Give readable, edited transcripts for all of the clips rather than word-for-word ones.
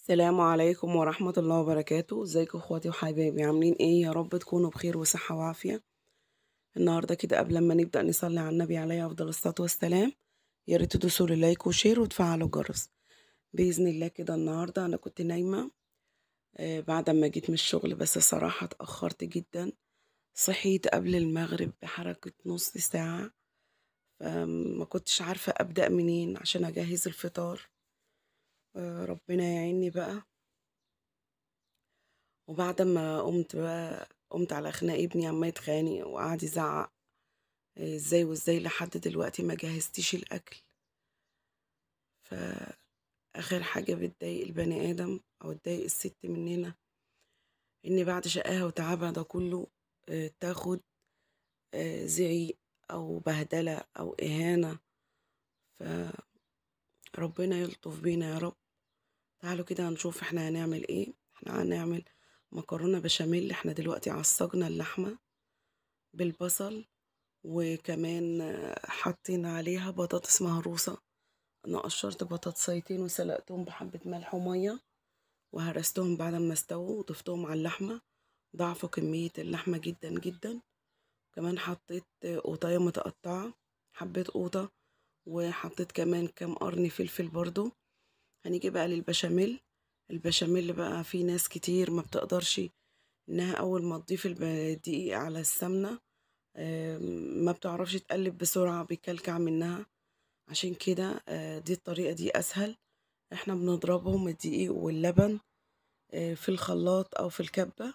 السلام عليكم ورحمة الله وبركاته، ازيكم اخواتي وحبايبي عاملين ايه؟ يا رب تكونوا بخير وصحة وعافية. النهاردة كده قبل ما نبدأ نصلي على النبي عليه أفضل الصلاة والسلام. يا ريت تدوسوا لايك وشير وتفعلوا الجرس. بإذن الله كده النهاردة أنا كنت نايمة بعد ما جيت من الشغل، بس صراحة اتأخرت جدا. صحيت قبل المغرب بحركة نص ساعة، فما كنتش عارفة أبدأ منين عشان أجهز الفطار. ربنا يعيني بقى. وبعد ما قمت بقى قمت على خناق ابني عمال يتخانق وقعد يزعق. ازاي وازاي لحد دلوقتي ما جهزتيش الاكل؟ فاخر حاجه بتضايق البني ادم او تضايق الست مننا ان بعد شقاها وتعبها ده كله تاخد زعيق او بهدله او اهانه. فربنا يلطف بينا يا رب. تعالوا كده هنشوف احنا هنعمل ايه. احنا هنعمل مكرونه بشاميل. احنا دلوقتي عصجنا اللحمه بالبصل، وكمان حاطين عليها بطاطس مهروسة. أنا قشرت بطاطسيتين وسلقتهم بحبة ملح ومية، وهرستهم بعد ما استووا وضفتهم على اللحمة. ضعفوا كمية اللحمة جدا جدا. كمان حطيت قوطاية متقطعة، حبة قوطة، وحطيت كمان كام قرن فلفل برضو. هنيجي بقى للبشاميل. البشاميل بقى في ناس كتير ما بتقدرش انها اول ما تضيف الدقيق على السمنة ما بتعرفش تقلب بسرعة، بيكلكع منها. عشان كده دي الطريقة دي أسهل. احنا بنضربهم الدقيق واللبن في الخلاط أو في الكبة.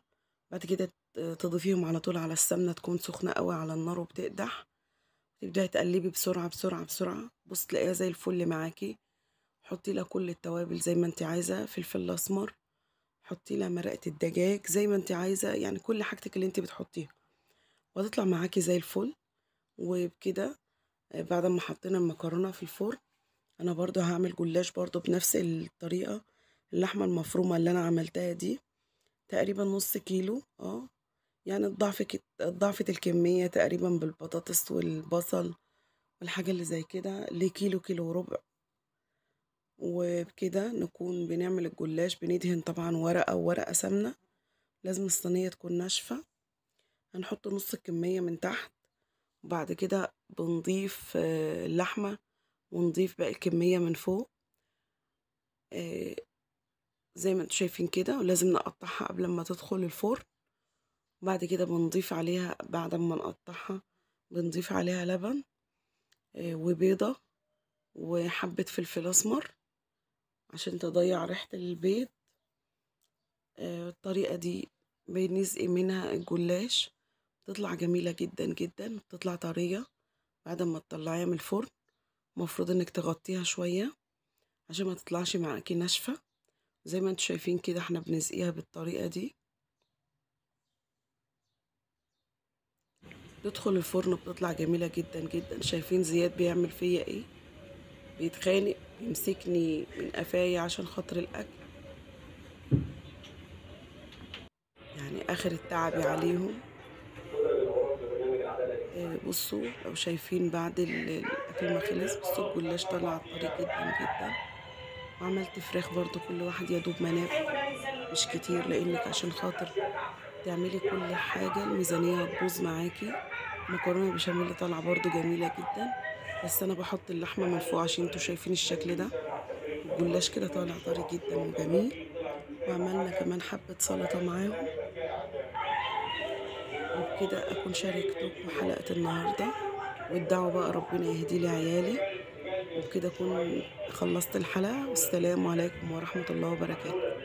بعد كده تضيفيهم على طول على السمنة تكون سخنة قوي على النار وبتقدح. تبدأي تقلبي بسرعة بسرعة بسرعة، بص تلاقيها زي الفل معاكي. حطي لها كل التوابل زي ما انت عايزة، فلفل أسمر، حطي لها مرقة الدجاج زي ما انت عايزة، يعني كل حاجتك اللي انت بتحطيها، وهتطلع معاكي زي الفل. وبكده بعد ما حطينا المكرونة في الفرن، انا برضو هعمل جلاش برضو بنفس الطريقة. اللحمة المفرومة اللي انا عملتها دي تقريبا نص كيلو، يعني ضعفت الكمية تقريبا بالبطاطس والبصل والحاجة اللي زي كده لكيلو كيلو وربع. وبكده نكون بنعمل الجلاش. بندهن طبعا ورقة وورقة سمنة، لازم الصينية تكون ناشفة. هنحط نص الكمية من تحت، وبعد كده بنضيف اللحمة، ونضيف باقي الكمية من فوق آه، زي ما انتوا شايفين كده. ولازم نقطعها قبل ما تدخل الفرن. وبعد كده بنضيف عليها، بعد ما نقطعها بنضيف عليها لبن وبيضة وحبة فلفل أسمر عشان تضيع ريحة البيض. الطريقة دي بنسقي منها الجلاش، بتطلع جميلة جدا جدا، بتطلع طرية. بعد ما تطلعيها من الفرن مفروض انك تغطيها شوية عشان ما تطلعش معاكي ناشفة. زي ما انتوا شايفين كده احنا بنسقيها بالطريقة دي. تدخل الفرن بتطلع جميلة جدا جدا. شايفين زياد بيعمل فيا ايه؟ بيتخانق، بيمسكني من قفايا عشان خاطر الاكل، يعني اخر التعب عليهم. بصوا لو شايفين بعد الاكل ما خلص، بصوا الجلاش طلع طري جدا جدا. وعملت فراخ برضو كل واحد يا دوب مناب، مش كتير، لانك عشان خاطر تعملي كل حاجة الميزانية هتبوظ معاكي. مكرونة بشاميل طالعة برضو جميلة جدا، بس انا بحط اللحمة من فوق عشان انتوا شايفين الشكل ده. الجلاش كده طالع طري جدا وجميل. وعملنا كمان حبة سلطة معاهم. وبكده أكون شاركتكم حلقة النهاردة، وادعوا بقى ربنا يهدي لي عيالي. وبكده أكون خلصت الحلقة، والسلام عليكم ورحمة الله وبركاته.